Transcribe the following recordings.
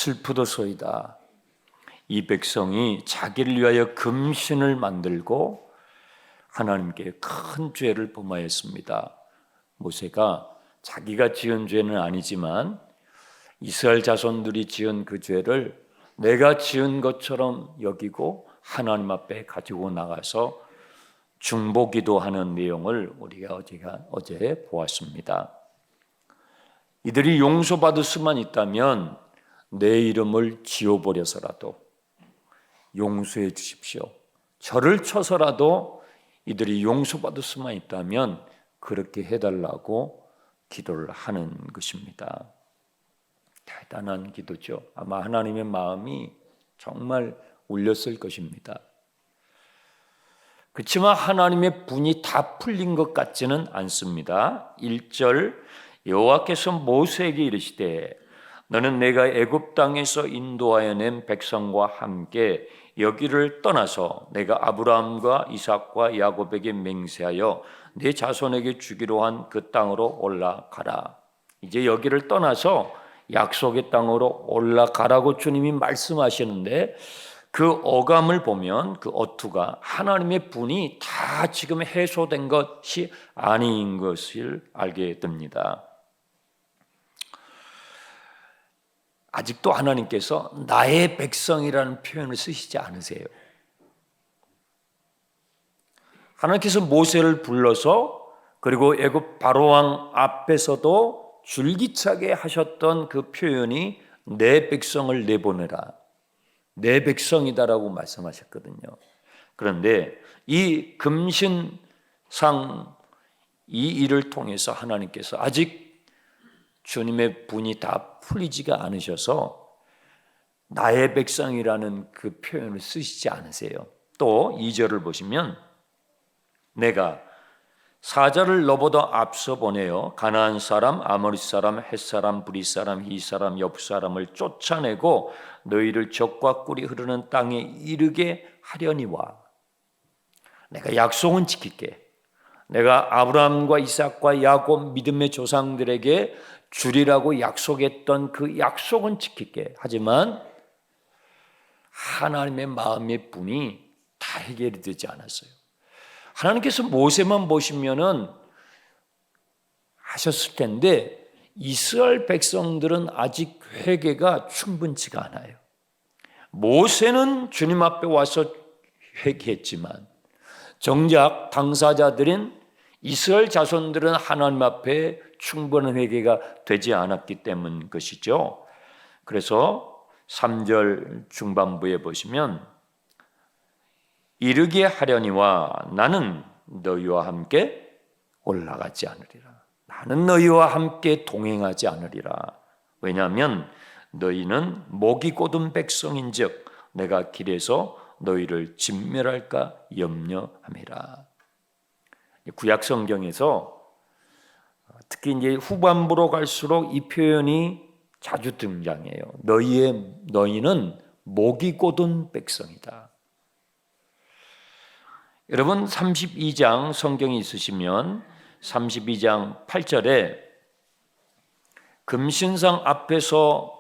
슬프도소이다. 이 백성이 자기를 위하여 금신을 만들고 하나님께 큰 죄를 범하였습니다. 모세가 자기가 지은 죄는 아니지만 이스라엘 자손들이 지은 그 죄를 내가 지은 것처럼 여기고 하나님 앞에 가지고 나가서 중보기도하는 내용을 우리가 어제 보았습니다. 이들이 용서받을 수만 있다면 내 이름을 지워버려서라도 용서해 주십시오. 저를 쳐서라도 이들이 용서받을 수만 있다면 그렇게 해달라고 기도를 하는 것입니다. 대단한 기도죠. 아마 하나님의 마음이 정말 울렸을 것입니다. 그렇지만 하나님의 분이 다 풀린 것 같지는 않습니다. 1절 여호와께서 모세에게 이르시되 너는 내가 애굽 땅에서 인도하여 낸 백성과 함께 여기를 떠나서 내가 아브라함과 이삭과 야곱에게 맹세하여 내 자손에게 주기로 한 그 땅으로 올라가라. 이제 여기를 떠나서 약속의 땅으로 올라가라고 주님이 말씀하시는데 그 어감을 보면 그 어투가 하나님의 분이 다 지금 해소된 것이 아닌 것을 알게 됩니다. 아직도 하나님께서 나의 백성이라는 표현을 쓰시지 않으세요. 하나님께서 모세를 불러서 그리고 애굽 바로왕 앞에서도 줄기차게 하셨던 그 표현이 내 백성을 내보내라. 내 백성이다라고 말씀하셨거든요. 그런데 이 금신상 이 일을 통해서 하나님께서 아직 주님의 분이 다 풀리지가 않으셔서 나의 백성이라는 그 표현을 쓰시지 않으세요. 또 2절을 보시면 내가 사자를 너보다 앞서 보내어 가나안 사람, 아모리 사람, 헷 사람, 브리 사람, 히 사람, 옆 사람을 쫓아내고 너희를 적과 꿀이 흐르는 땅에 이르게 하려니와 내가 약속은 지킬게. 내가 아브라함과 이삭과 야곱 믿음의 조상들에게 주리라고 약속했던 그 약속은 지킬게. 하지만 하나님의 마음의 분이 다 해결이 되지 않았어요. 하나님께서 모세만 보시면은 하셨을 텐데 이스라엘 백성들은 아직 회개가 충분치가 않아요. 모세는 주님 앞에 와서 회개했지만 정작 당사자들인 이스라엘 자손들은 하나님 앞에 충분한 회개가 되지 않았기 때문 것이죠. 그래서 3절 중반부에 보시면 이르게 하려니와 나는 너희와 함께 올라가지 않으리라. 나는 너희와 함께 동행하지 않으리라. 왜냐하면 너희는 목이 곧은 백성인즉 내가 길에서 너희를 진멸할까 염려함이라. 구약 성경에서 특히 이제 후반부로 갈수록 이 표현이 자주 등장해요. 너희는 목이 곧은 백성이다. 여러분 32장 성경이 있으시면 32장 8절에 금신상 앞에서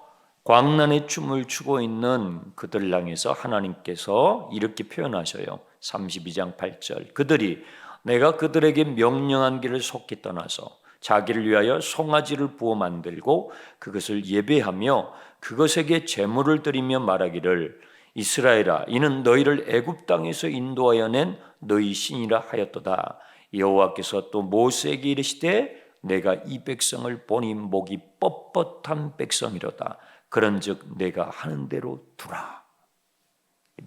광란의 춤을 추고 있는 그들을 향해서 하나님께서 이렇게 표현하셔요. 32장 8절 그들이 내가 그들에게 명령한 길을 속히 떠나서 자기를 위하여 송아지를 부어 만들고 그것을 예배하며 그것에게 제물을 드리며 말하기를 이스라엘아 이는 너희를 애굽 땅에서 인도하여 낸 너희 신이라 하였도다. 여호와께서 또 모세에게 이르시되 내가 이 백성을 보니 목이 뻣뻣한 백성이로다. 그런즉 내가 하는 대로 두라.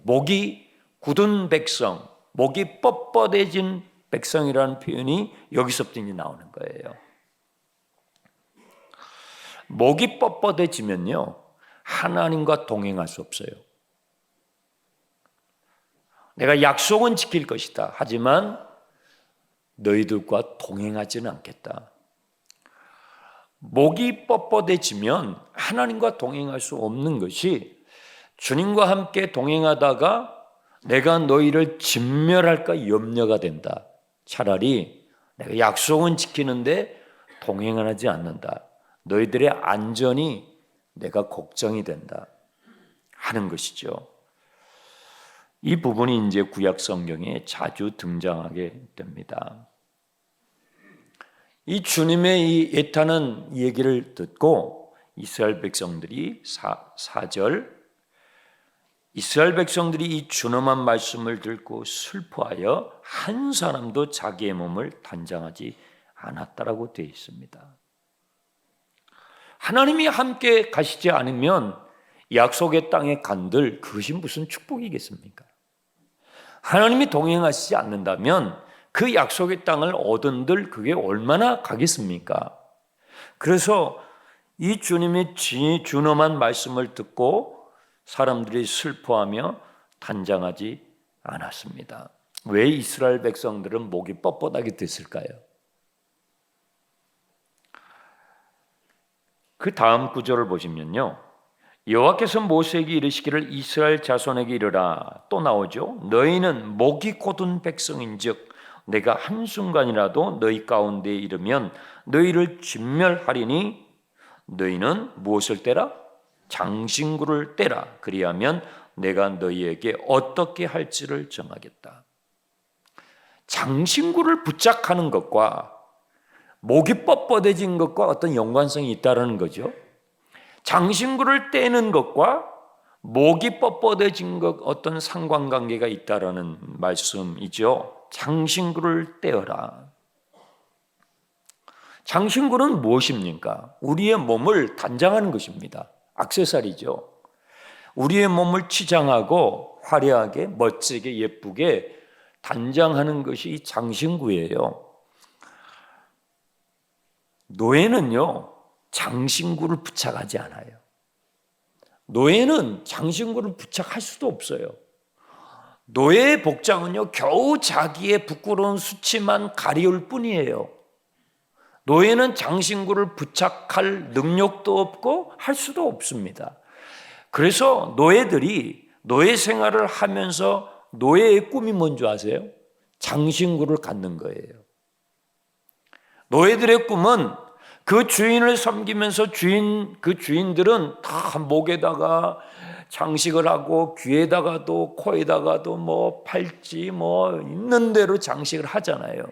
목이 굳은 백성, 목이 뻣뻣해진 백성이라는 표현이 여기서부터 이제 나오는 거예요. 목이 뻣뻣해지면요 하나님과 동행할 수 없어요. 내가 약속은 지킬 것이다. 하지만 너희들과 동행하지는 않겠다. 목이 뻣뻣해지면 하나님과 동행할 수 없는 것이 주님과 함께 동행하다가 내가 너희를 진멸할까 염려가 된다. 차라리 내가 약속은 지키는데 동행하지 않는다. 너희들의 안전이 내가 걱정이 된다 하는 것이죠. 이 부분이 이제 구약 성경에 자주 등장하게 됩니다. 이 주님의 이 애타는 얘기를 듣고 이스라엘 백성들이 4절 이스라엘 백성들이 이 준엄한 말씀을 듣고 슬퍼하여 한 사람도 자기의 몸을 단장하지 않았다라고 되어 있습니다. 하나님이 함께 가시지 않으면 약속의 땅에 간들 그것이 무슨 축복이겠습니까? 하나님이 동행하시지 않는다면 그 약속의 땅을 얻은들 그게 얼마나 가겠습니까? 그래서 이 주님의 준엄한 말씀을 듣고 사람들이 슬퍼하며 단장하지 않았습니다. 왜 이스라엘 백성들은 목이 뻣뻣하게 됐을까요? 그 다음 구절을 보시면요, 여호와께서 모세에게 이르시기를 이스라엘 자손에게 이르라. 또 나오죠. 너희는 목이 곧은 백성인즉 내가 한순간이라도 너희 가운데에 이르면 너희를 진멸하리니 너희는 무엇을 떼라? 장신구를 떼라. 그리하면 내가 너희에게 어떻게 할지를 정하겠다. 장신구를 부착하는 것과 목이 뻣뻣해진 것과 어떤 연관성이 있다는 거죠. 장신구를 떼는 것과 목이 뻣뻣해진 것 어떤 상관관계가 있다라는 말씀이죠. 장신구를 떼어라. 장신구는 무엇입니까? 우리의 몸을 단장하는 것입니다. 액세서리죠. 우리의 몸을 치장하고 화려하게 멋지게 예쁘게 단장하는 것이 이 장신구예요. 노예는요, 장신구를 부착하지 않아요. 노예는 장신구를 부착할 수도 없어요. 노예의 복장은요, 겨우 자기의 부끄러운 수치만 가리울 뿐이에요. 노예는 장신구를 부착할 능력도 없고 할 수도 없습니다. 그래서 노예들이 노예 생활을 하면서 노예의 꿈이 뭔지 아세요? 장신구를 갖는 거예요. 노예들의 꿈은 그 주인을 섬기면서 그 주인들은 다 목에다가 장식을 하고 귀에다가도 코에다가도 뭐 팔찌 뭐 있는 대로 장식을 하잖아요.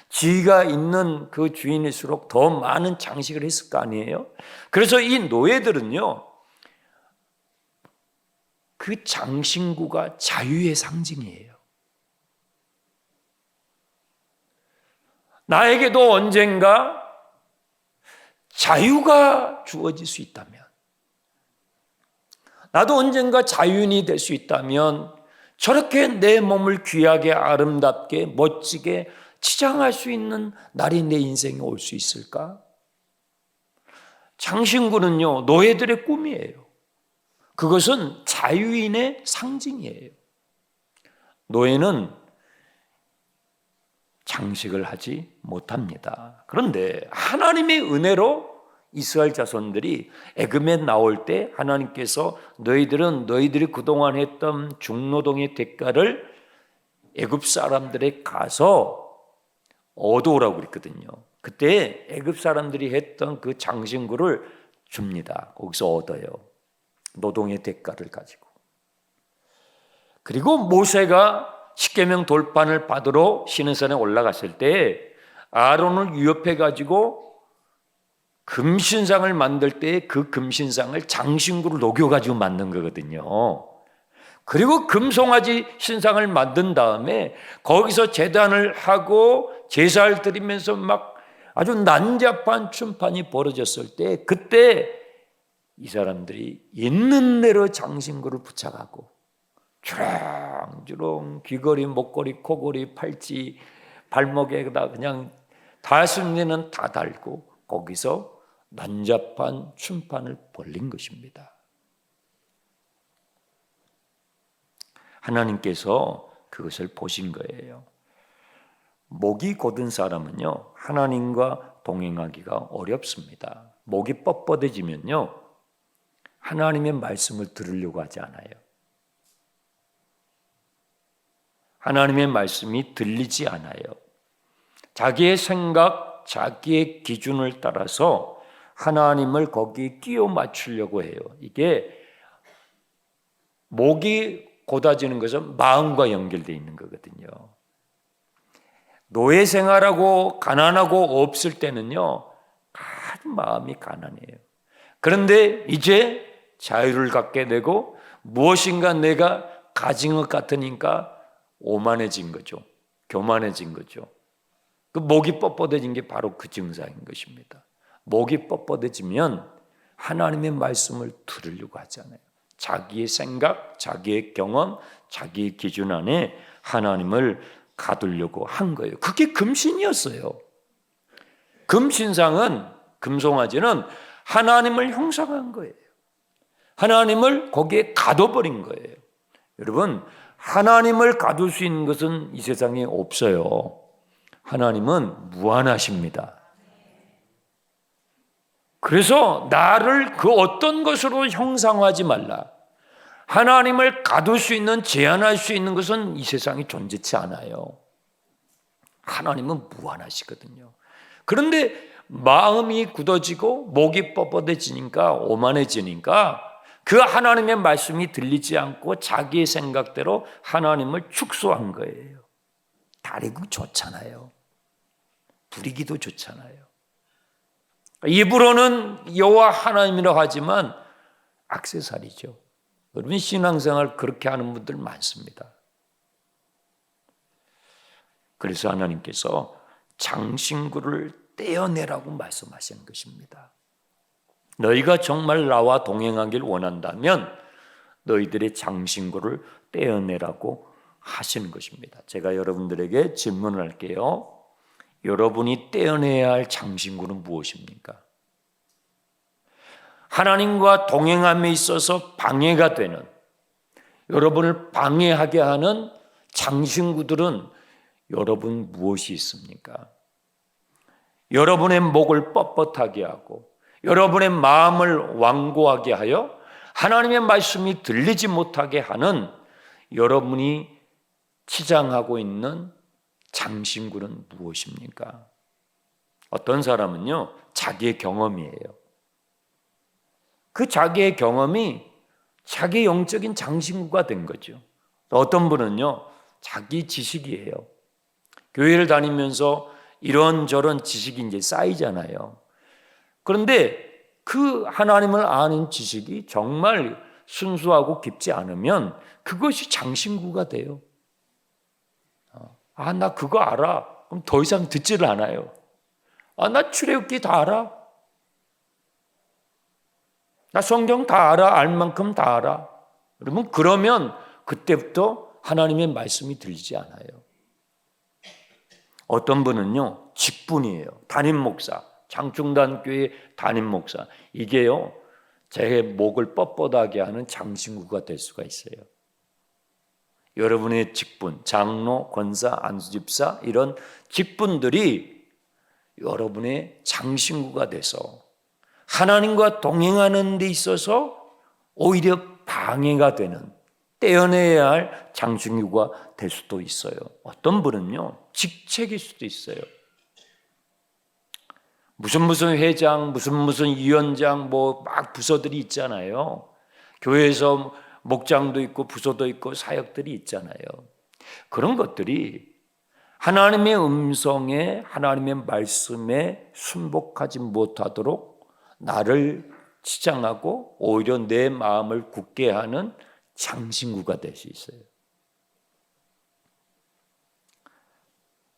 지가 있는 그 주인일수록 더 많은 장식을 했을 거 아니에요? 그래서 이 노예들은요, 그 장신구가 자유의 상징이에요. 나에게도 언젠가 자유가 주어질 수 있다면, 나도 언젠가 자유인이 될 수 있다면 저렇게 내 몸을 귀하게 아름답게 멋지게 치장할 수 있는 날이 내 인생에 올 수 있을까? 장신구는요, 노예들의 꿈이에요. 그것은 자유인의 상징이에요. 노예는 장식을 하지 못합니다. 그런데 하나님의 은혜로 이스라엘 자손들이 애굽에 나올 때 하나님께서 너희들이 그동안 했던 중노동의 대가를 애굽 사람들에 가서 얻어오라고 그랬거든요. 그때 애굽 사람들이 했던 그 장신구를 줍니다. 거기서 얻어요. 노동의 대가를 가지고. 그리고 모세가 십계명 돌판을 받으러 시내산에 올라갔을 때 아론을 위협해 가지고 금신상을 만들 때 그 금신상을 장신구를 녹여 가지고 만든 거거든요. 그리고 금송아지 신상을 만든 다음에 거기서 제단을 하고 제사를 드리면서 막 아주 난잡한 춤판이 벌어졌을 때 그때 이 사람들이 있는 대로 장신구를 부착하고 주렁주렁 귀걸이, 목걸이, 코걸이, 팔찌, 발목에다 그냥 다순리는 다 달고 거기서 난잡한 춤판을 벌린 것입니다. 하나님께서 그것을 보신 거예요. 목이 곧은 사람은요, 하나님과 동행하기가 어렵습니다. 목이 뻣뻣해지면요, 하나님의 말씀을 들으려고 하지 않아요. 하나님의 말씀이 들리지 않아요. 자기의 생각, 자기의 기준을 따라서 하나님을 거기에 끼워 맞추려고 해요. 이게 목이 고다지는 것은 마음과 연결되어 있는 거거든요. 노예 생활하고 가난하고 없을 때는요, 아주 마음이 가난해요. 그런데 이제 자유를 갖게 되고 무엇인가 내가 가진 것 같으니까 오만해진 거죠. 교만해진 거죠. 그 목이 뻣뻣해진 게 바로 그 증상인 것입니다. 목이 뻣뻣해지면 하나님의 말씀을 들으려고 하잖아요. 자기의 생각, 자기의 경험, 자기의 기준 안에 하나님을 가두려고 한 거예요. 그게 금신이었어요. 금신상은, 금송아지는 하나님을 형상한 거예요. 하나님을 거기에 가둬버린 거예요. 여러분, 하나님을 가둘 수 있는 것은 이 세상에 없어요. 하나님은 무한하십니다. 그래서 나를 그 어떤 것으로 형상화하지 말라. 하나님을 가둘 수 있는, 제한할 수 있는 것은 이 세상에 존재치 않아요. 하나님은 무한하시거든요. 그런데 마음이 굳어지고 목이 뻣뻣해지니까, 오만해지니까 그 하나님의 말씀이 들리지 않고 자기의 생각대로 하나님을 축소한 거예요. 다리고 좋잖아요. 부리기도 좋잖아요. 입으로는 여호와 하나님이라고 하지만 액세서리죠. 여러분, 신앙생활 그렇게 하는 분들 많습니다. 그래서 하나님께서 장신구를 떼어내라고 말씀하시는 것입니다. 너희가 정말 나와 동행하길 원한다면 너희들의 장신구를 떼어내라고 하시는 것입니다. 제가 여러분들에게 질문을 할게요. 여러분이 떼어내야 할 장신구는 무엇입니까? 하나님과 동행함에 있어서 방해가 되는, 여러분을 방해하게 하는 장신구들은 여러분 무엇이 있습니까? 여러분의 목을 뻣뻣하게 하고 여러분의 마음을 완고하게 하여 하나님의 말씀이 들리지 못하게 하는 여러분이 치장하고 있는 장신구는 무엇입니까? 어떤 사람은요, 자기의 경험이에요. 그 자기의 경험이 자기 영적인 장신구가 된 거죠. 어떤 분은요, 자기 지식이에요. 교회를 다니면서 이런저런 지식이 이제 쌓이잖아요. 그런데 그 하나님을 아는 지식이 정말 순수하고 깊지 않으면 그것이 장신구가 돼요. 아, 나 그거 알아. 그럼 더 이상 듣지를 않아요. 아, 나 출애굽기 다 알아. 나 성경 다 알아. 알 만큼 다 알아. 여러분, 그러면 그때부터 하나님의 말씀이 들리지 않아요. 어떤 분은요, 직분이에요. 담임 목사, 장충단교회 담임 목사. 이게요, 제 목을 뻣뻣하게 하는 장신구가 될 수가 있어요. 여러분의 직분, 장로, 권사, 안수집사, 이런 직분들이 여러분의 장신구가 돼서 하나님과 동행하는 데 있어서 오히려 방해가 되는, 떼어내야 할 장신구가 될 수도 있어요. 어떤 분은요, 직책일 수도 있어요. 무슨 회장, 무슨 위원장, 막 부서들이 있잖아요. 교회에서 목장도 있고 부서도 있고 사역들이 있잖아요. 그런 것들이 하나님의 음성에, 하나님의 말씀에 순복하지 못하도록 나를 치장하고 오히려 내 마음을 굳게 하는 장신구가 될 수 있어요.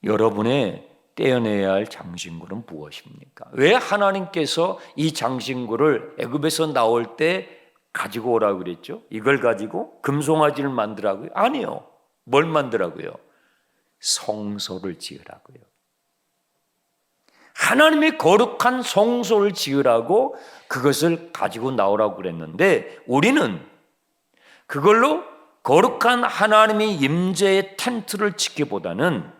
여러분의 떼어내야 할 장신구는 무엇입니까? 왜 하나님께서 이 장신구를 애굽에서 나올 때 가지고 오라고 그랬죠? 이걸 가지고 금송아지를 만들라고요? 아니요. 뭘 만들라고요? 성소를 지으라고요. 하나님의 거룩한 성소를 지으라고 그것을 가지고 나오라고 그랬는데, 우리는 그걸로 거룩한 하나님의 임재의 텐트를 짓기보다는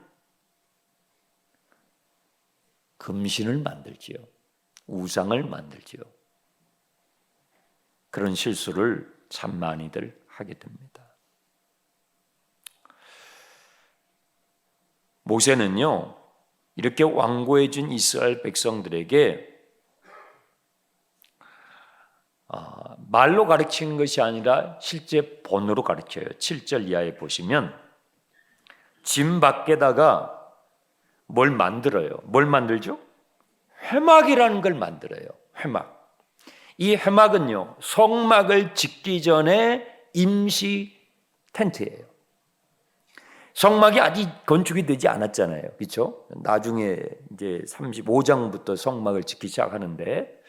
금신을 만들지요. 우상을 만들지요. 그런 실수를 참 많이들 하게 됩니다. 모세는요, 이렇게 완고해진 이스라엘 백성들에게 말로 가르치는 것이 아니라 실제 본으로 가르쳐요. 7절 이하에 보시면 짐 밖에다가 뭘 만들어요. 뭘 만들죠? 회막이라는 걸 만들어요. 회막. 이 회막은요, 성막을 짓기 전에 임시 텐트예요. 성막이 아직 건축이 되지 않았잖아요. 그렇죠? 나중에 이제 35장부터 성막을 짓기 시작하는데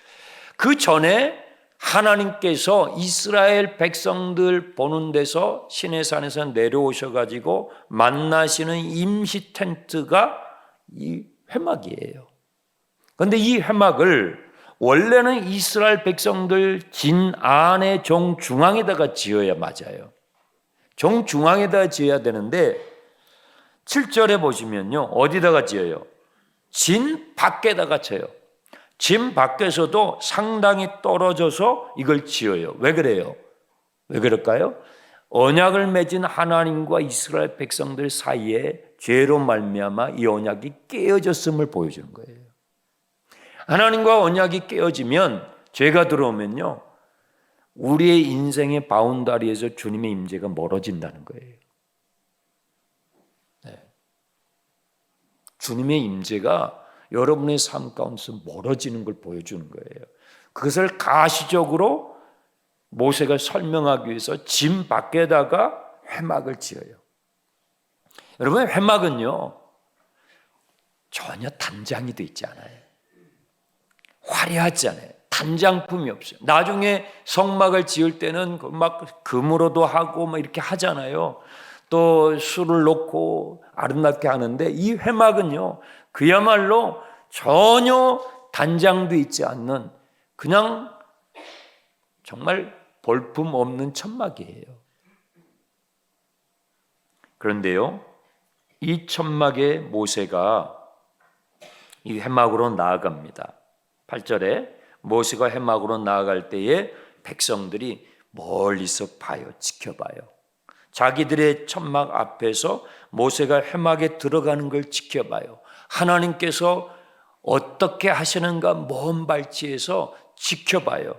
그 전에 하나님께서 이스라엘 백성들 보는 데서 시내산에서 내려오셔 가지고 만나시는 임시 텐트가 이 회막이에요. 그런데 이 회막을 원래는 이스라엘 백성들 진 안에 정중앙에다가 지어야 맞아요. 정중앙에다가 지어야 되는데 7절에 보시면요, 어디다가 지어요? 진 밖에다가 쳐요. 진 밖에서도 상당히 떨어져서 이걸 지어요. 왜 그래요? 왜 그럴까요? 언약을 맺은 하나님과 이스라엘 백성들 사이에 죄로 말미암아 이 언약이 깨어졌음을 보여주는 거예요. 하나님과 언약이 깨어지면, 죄가 들어오면요, 우리의 인생의 바운다리에서 주님의 임재가 멀어진다는 거예요. 네. 주님의 임재가 여러분의 삶 가운데서 멀어지는 걸 보여주는 거예요. 그것을 가시적으로 모세가 설명하기 위해서 짐 밖에다가 회막을 지어요. 여러분, 회막은요 전혀 단장이 돼 있지 않아요. 화려하지 않아요. 단장품이 없어요. 나중에 성막을 지을 때는 막 금으로도 하고 막 이렇게 하잖아요. 또 술을 넣고 아름답게 하는데 이 회막은요 그야말로 전혀 단장돼 있지 않는 그냥 정말 볼품 없는 천막이에요. 그런데요, 이 천막에 모세가 이 회막으로 나아갑니다. 8절에 모세가 회막으로 나아갈 때에 백성들이 멀리서 봐요. 지켜봐요. 자기들의 천막 앞에서 모세가 회막에 들어가는 걸 지켜봐요. 하나님께서 어떻게 하시는가 먼 발치에서 지켜봐요.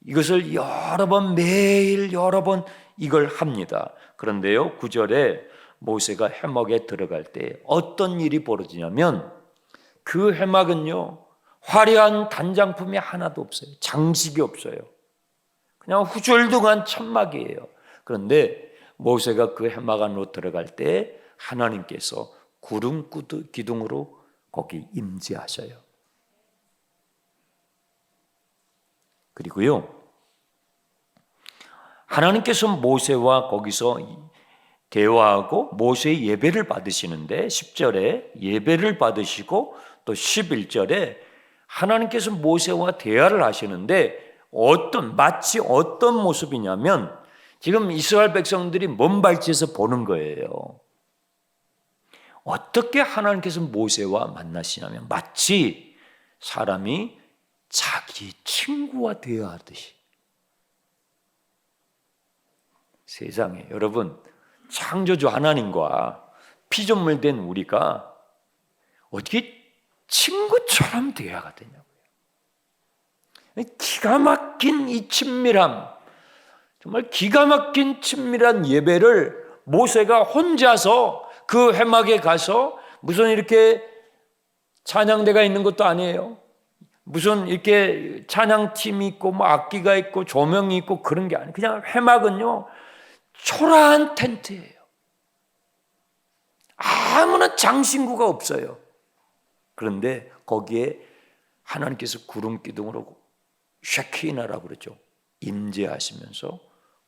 이것을 여러 번, 매일 여러 번 이걸 합니다. 그런데요, 9절에 모세가 회막에 들어갈 때 어떤 일이 벌어지냐면 그 회막은요 화려한 단장품이 하나도 없어요. 장식이 없어요. 그냥 후줄둥한 천막이에요. 그런데 모세가 그 회막 안으로 들어갈 때 하나님께서 구름 기둥으로 거기 임재하셔요. 그리고요, 하나님께서 모세와 거기서 대화하고 모세의 예배를 받으시는데 10절에 예배를 받으시고 또 11절에 하나님께서 모세와 대화를 하시는데 마치 어떤 모습이냐면 지금 이스라엘 백성들이 먼 발치에서 보는 거예요. 어떻게 하나님께서 모세와 만나시냐면 마치 사람이 자기 친구와 대화하듯이. 세상에 여러분, 창조주 하나님과 피조물 된 우리가 어떻게 친구처럼 대화가 되냐고요. 기가 막힌 이 친밀함, 정말 기가 막힌 친밀한 예배를 모세가 혼자서 그 회막에 가서 무슨 이렇게 찬양대가 있는 것도 아니에요. 무슨 이렇게 찬양팀이 있고 뭐 악기가 있고 조명이 있고 그런 게 아니에요. 그냥 회막은요 초라한 텐트예요. 아무나 장신구가 없어요. 그런데 거기에 하나님께서 구름 기둥으로 쉐키나라고 그러죠. 임재하시면서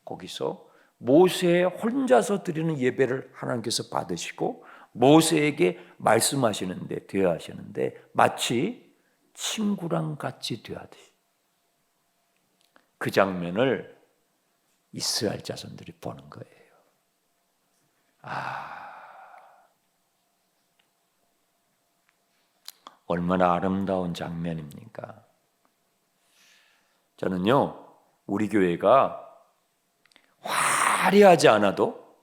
거기서 모세 혼자서 드리는 예배를 하나님께서 받으시고 모세에게 말씀하시는데 대화하시는데 마치 친구랑 같이 대하듯이 그 장면을 이스라엘 자손들이 보는 거예요. 얼마나 아름다운 장면입니까? 저는요, 우리 교회가 화려하지 않아도,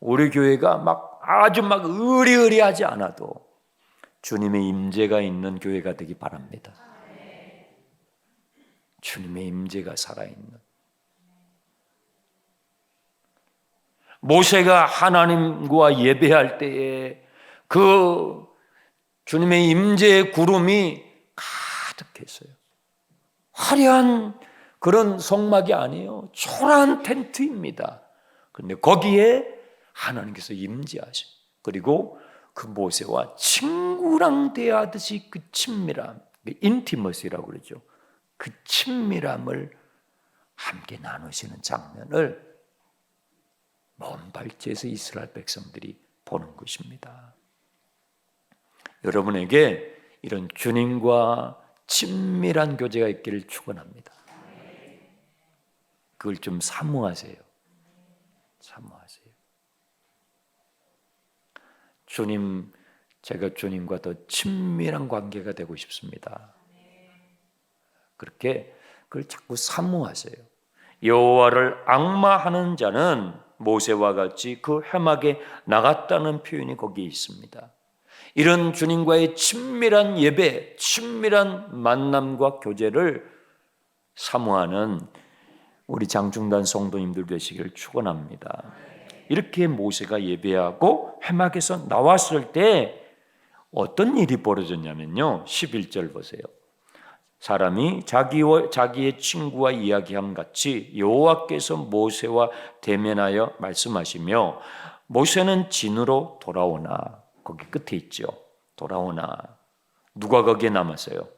우리 교회가 아주 의리의리하지 않아도 주님의 임재가 있는 교회가 되기 바랍니다. 주님의 임재가 살아있는, 모세가 하나님과 예배할 때에 그 주님의 임재의 구름이 가득했어요. 화려한 그런 성막이 아니에요. 초라한 텐트입니다. 그런데 거기에 하나님께서 임재하셔. 그리고 그 모세와 친구랑 대하듯이 그 친밀함, 인티머시라고 그러죠. 그 친밀함을 함께 나누시는 장면을 먼 발치에서 이스라엘 백성들이 보는 것입니다. 여러분에게 이런 주님과 친밀한 교제가 있기를 축원합니다. 그걸 좀 사모하세요. 사모하세요. 주님, 제가 주님과 더 친밀한 관계가 되고 싶습니다. 그렇게 그걸 자꾸 사모하세요. 여호와를 앙마하는 자는 모세와 같이 그 회막에 나갔다는 표현이 거기에 있습니다. 이런 주님과의 친밀한 예배, 친밀한 만남과 교제를 사모하는 우리 장중단 성도님들 되시기를 축원합니다. 이렇게 모세가 예배하고 회막에서 나왔을 때 어떤 일이 벌어졌냐면요, 11절 보세요. 사람이 자기의 친구와 이야기함 같이 여호와께서 모세와 대면하여 말씀하시며 모세는 진으로 돌아오나, 거기 끝에 있죠. 돌아오나 누가 거기에 남았어요?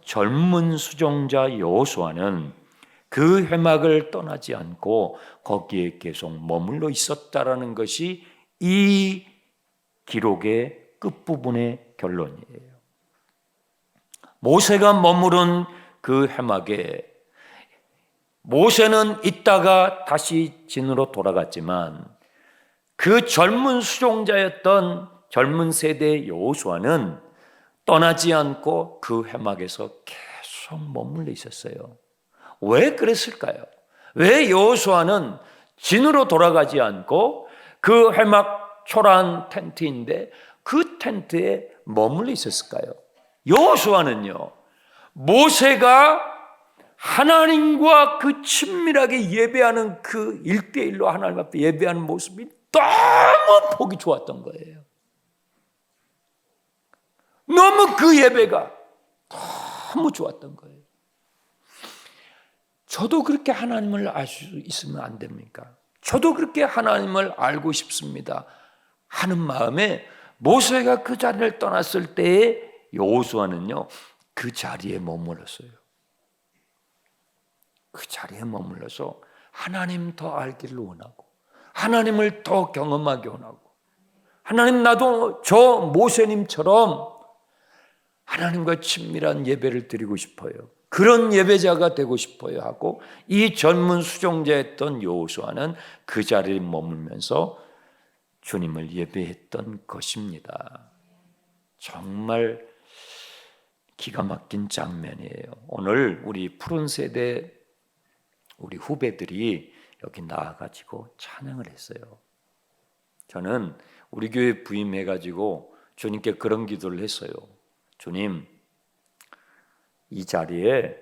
젊은 수종자 여호수아는 그 회막을 떠나지 않고 거기에 계속 머물러 있었다라는 것이 이 기록의 끝부분의 결론이에요. 모세가 머무른 그 회막에 모세는 있다가 다시 진으로 돌아갔지만 그 젊은 수종자였던 젊은 세대의 여호수아는 떠나지 않고 그 회막에서 계속 머물러 있었어요. 왜 그랬을까요? 왜 여호수아는 진으로 돌아가지 않고 그 회막 초라한 텐트인데 그 텐트에 머물러 있었을까요? 여호수아는요, 모세가 하나님과 그 친밀하게 예배하는 그 1대1로 하나님 앞에 예배하는 모습이 너무 보기 좋았던 거예요. 너무 그 예배가 너무 좋았던 거예요. 저도 그렇게 하나님을 알 수 있으면 안 됩니까? 저도 그렇게 하나님을 알고 싶습니다 하는 마음에 모세가 그 자리를 떠났을 때에 여호수아는요, 그 자리에 머물렀어요. 그 자리에 머물러서 하나님 더 알기를 원하고 하나님을 더 경험하기 원하고 하나님, 나도 저 모세님처럼 하나님과 친밀한 예배를 드리고 싶어요. 그런 예배자가 되고 싶어요 하고 이 젊은 수종자였던 여호수아는 그 자리에 머물면서 주님을 예배했던 것입니다. 정말 기가 막힌 장면이에요. 오늘 우리 푸른 세대 우리 후배들이 여기 나와가지고 찬양을 했어요. 저는 우리 교회 부임해가지고 주님께 그런 기도를 했어요. 주님, 이 자리에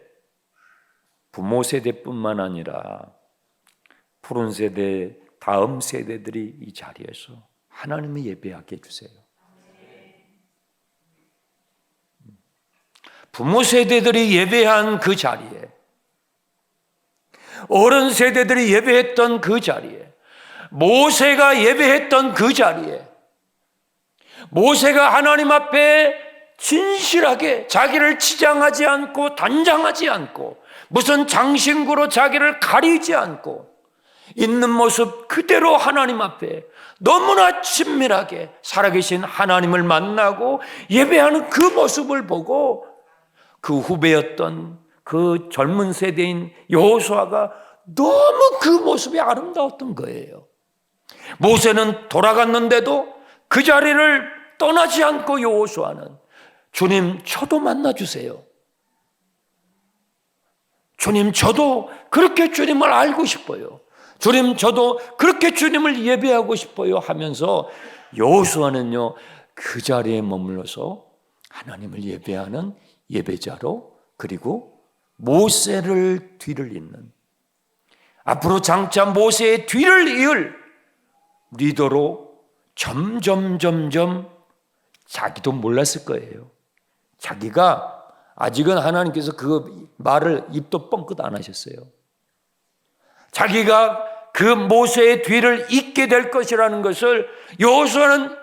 부모 세대뿐만 아니라 푸른 세대, 다음 세대들이 이 자리에서 하나님을 예배하게 해주세요. 부모 세대들이 예배한 그 자리에, 어른 세대들이 예배했던 그 자리에, 모세가 예배했던 그 자리에, 모세가 하나님 앞에 진실하게 자기를 치장하지 않고 단장하지 않고 무슨 장신구로 자기를 가리지 않고 있는 모습 그대로 하나님 앞에 너무나 친밀하게 살아계신 하나님을 만나고 예배하는 그 모습을 보고 그 후배였던 그 젊은 세대인 여호수아가 너무 그 모습이 아름다웠던 거예요. 모세는 돌아갔는데도 그 자리를 떠나지 않고 여호수아는 주님, 저도 만나주세요. 주님, 저도 그렇게 주님을 알고 싶어요. 주님, 저도 그렇게 주님을 예배하고 싶어요 하면서 여호수아는요, 그 자리에 머물러서 하나님을 예배하는 예배자로, 그리고 모세를 뒤를 잇는, 앞으로 장차 모세의 뒤를 이을 리더로 점점 자기도 몰랐을 거예요. 자기가 아직은 하나님께서 그 말을 입도 뻥끗 안 하셨어요. 자기가 그 모세의 뒤를 잇게 될 것이라는 것을 여호수아는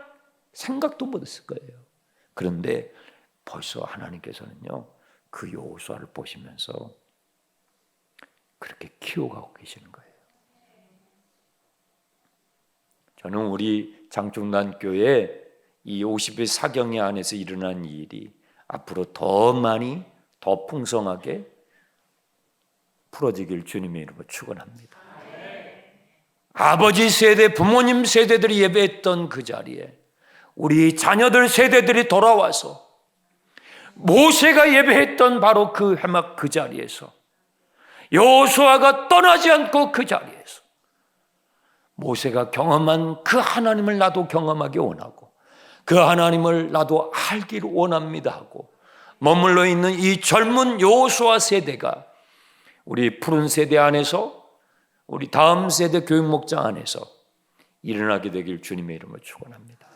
생각도 못했을 거예요. 그런데 벌써 하나님께서는요, 그 여호수아를 보시면서 그렇게 키워가고 계시는 거예요. 저는 우리 장충단 교회 이 50일 사경회 안에서 일어난 일이 앞으로 더 많이, 더 풍성하게 풀어지길 주님의 이름으로 축원합니다. 아버지 세대, 부모님 세대들이 예배했던 그 자리에 우리 자녀들 세대들이 돌아와서 모세가 예배했던 바로 그 회막 그 자리에서, 여호수아가 떠나지 않고 그 자리에서 모세가 경험한 그 하나님을 나도 경험하기 원하고, 그 하나님을 나도 알기를 원합니다 하고 머물러 있는 이 젊은 여호수아 세대가 우리 푸른 세대 안에서, 우리 다음 세대 교육 목장 안에서 일어나게 되길 주님의 이름으로 축원합니다.